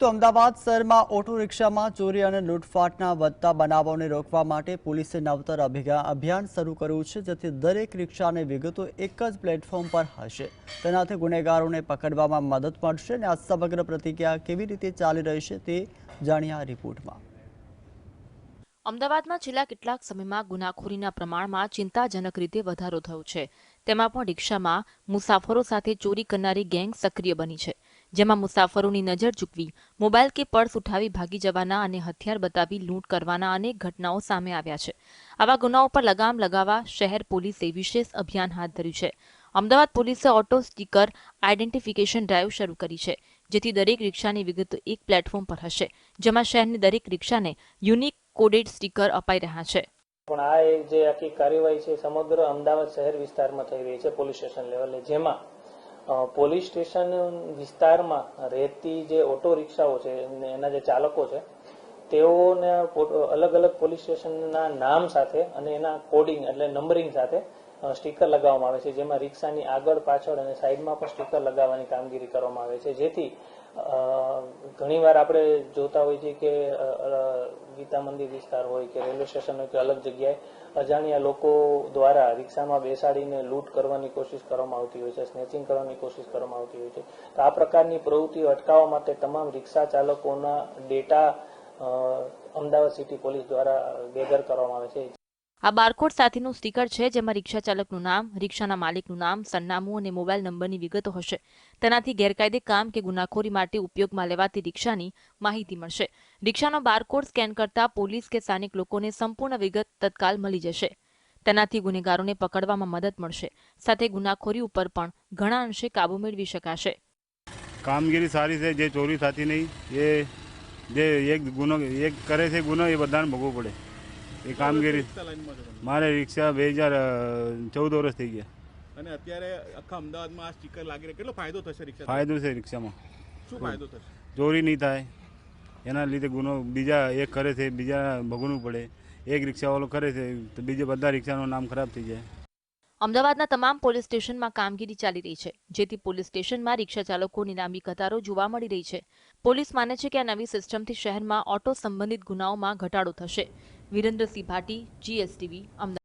તો અમદાવાદ શહેરમાં ઓટો રિક્ષામાં ચોરી અને લૂંટફાટના વધતા બનાવોને રોકવા માટે પોલીસે નવતર અભિયાન શરૂ કર્યું છે, જેથી દરેક રિક્ષાની વિગતો એક જ પ્લેટફોર્મ પર હશે। તેનાથી ગુનેગારોને પકડવામાં મદદ મળશે અને આ સમગ્ર પ્રક્રિયા કેવી રીતે ચાલી રહી છે તે જાણીએ આ રિપોર્ટમાં। અમદાવાદમાં છેલ્લા કેટલાક સમયમાં ગુનાખોરીના પ્રમાણમાં ચિંતાજનક રીતે વધારો થયો છે। તેમાં પણ રિક્ષામાં મુસાફરો સાથે ચોરી કરનારી ગેંગ સક્રિય બની છે, જેમાં મુસાફરોની નજર ચૂકવી મોબાઈલ કે પર્સ ઉઠાવી ભાગી જવાના અને હથિયાર બતાવી લૂંટ કરવાના અનેક ઘટનાઓ સામે આવ્યા છે। આવા ગુનાઓ પર લગામ લગાવવા શહેર પોલીસે વિશેષ અભિયાન હાથ ધર્યું છે। અમદાવાદ પોલીસે ઓટો સ્ટીકર આઈડેન્ટિફિકેશન ડ્રાઈવ શરૂ કરી છે, જેથી દરેક રિક્ષાની વિગતો એક પ્લેટફોર્મ પર હશે, જેમાં શહેરની દરેક રિક્ષાને યુનિક કોડેડ સ્ટીકર અપાઈ રહ્યા છે। પણ આ એક જે આખી કાર્યવાહી છે સમગ્ર અમદાવાદ શહેર વિસ્તારમાં થઈ રહી છે પોલીસ સ્ટેશન લેવલે, જેમાં પોલીસ સ્ટેશન વિસ્તારમાં રહેતી જે ઓટો રિક્ષાઓ છે એના જે ચાલકો છે તેઓને અલગ અલગ પોલીસ સ્ટેશનના નામ સાથે અને એના કોડિંગ એટલે નંબરિંગ સાથે સ્ટીકર લગાવવામાં આવે છે, જેમાં રિક્ષાની આગળ પાછળ અને સાઈડમાં પણ સ્ટીકર લગાવવાની કામગીરી કરવામાં આવે છે, જેથી ઘણીવાર આપણે જોતા હોઈએ છીએ કે ગીતા મંદિર વિસ્તાર હોય કે રેલવે સ્ટેશન હોય કે અલગ જગ્યાએ અજાણ્યા લોકો દ્વારા રિક્ષામાં બેસાડીને લૂંટ કરવાની કોશિશ કરવામાં આવતી હોય છે, સ્નેચિંગ કરવાની કોશિશ કરવામાં આવતી હોય છે। તો આ પ્રકારની પ્રવૃત્તિઓ અટકાવવા માટે તમામ રિક્ષા ચાલકોના ડેટા અમદાવાદ સિટી પોલીસ દ્વારા ગેધર કરવામાં આવે છે। આ બારકોડ સાથેનું સ્ટીકર છે, જેમાં રિક્ષા ચાલકનું નામ, રિક્ષાના માલિકનું નામ, સરનામું અને મોબાઈલ નંબરની વિગતો હશે। તેનાથી ગેરકાયદે કામ કે ગુનાખોરી માટે ઉપયોગમાં લેવાતી રિક્ષાની માહિતી મળશે। રિક્ષાનો બારકોડ સ્કેન કરતા પોલીસ કે સ્થાનિક લોકોને સંપૂર્ણ વિગત તત્કાલ મળી જશે। તેનાથી ગુનેગારોને પકડવામાં મદદ મળશે, સાથે ગુનાખોરી ઉપર પણ ઘણા અંશે કાબુ મેળવી શકાશે। કામગીરી સારી છે, જે ચોરી થતી નહીં, એ જે એક કરે છે ગુનો એ બધાને ભોગવવો પડે એ કામગીરી। મારે રિક્ષા 2014 વર્ષ થઈ ગયા અને અત્યારે આખા અમદાવાદમાં આ સ્ટીકર લાગી રહ્યા, કેટલો ફાયદો થશે રિક્ષા? ફાયદો છે રિક્ષામાં, શું ફાયદો થશે? ચોરી નહીં થાય, એના લીધે ગુનો બીજા એક કરે છે બીજા ભોગવવું પડે, એક રિક્ષાવાળો કરે છે તો બીજા બધા રિક્ષાનું નામ ખરાબ થઈ જાય। અમદાવાદના તમામ પોલીસ સ્ટેશનમાં કામગીરી ચાલી રહી છે, જેથી પોલીસ સ્ટેશનમાં રિક્ષા ચાલકોની લાંબી કતારો જોવા મળી રહી છે। પોલીસ માને છે કે આ નવી સિસ્ટમથી શહેરમાં ઓટો સંબંધિત ગુનાઓમાં ઘટાડો થશે। વિરેન્દ્રસિંહ ભાટી, GSTV, અમદાવાદ।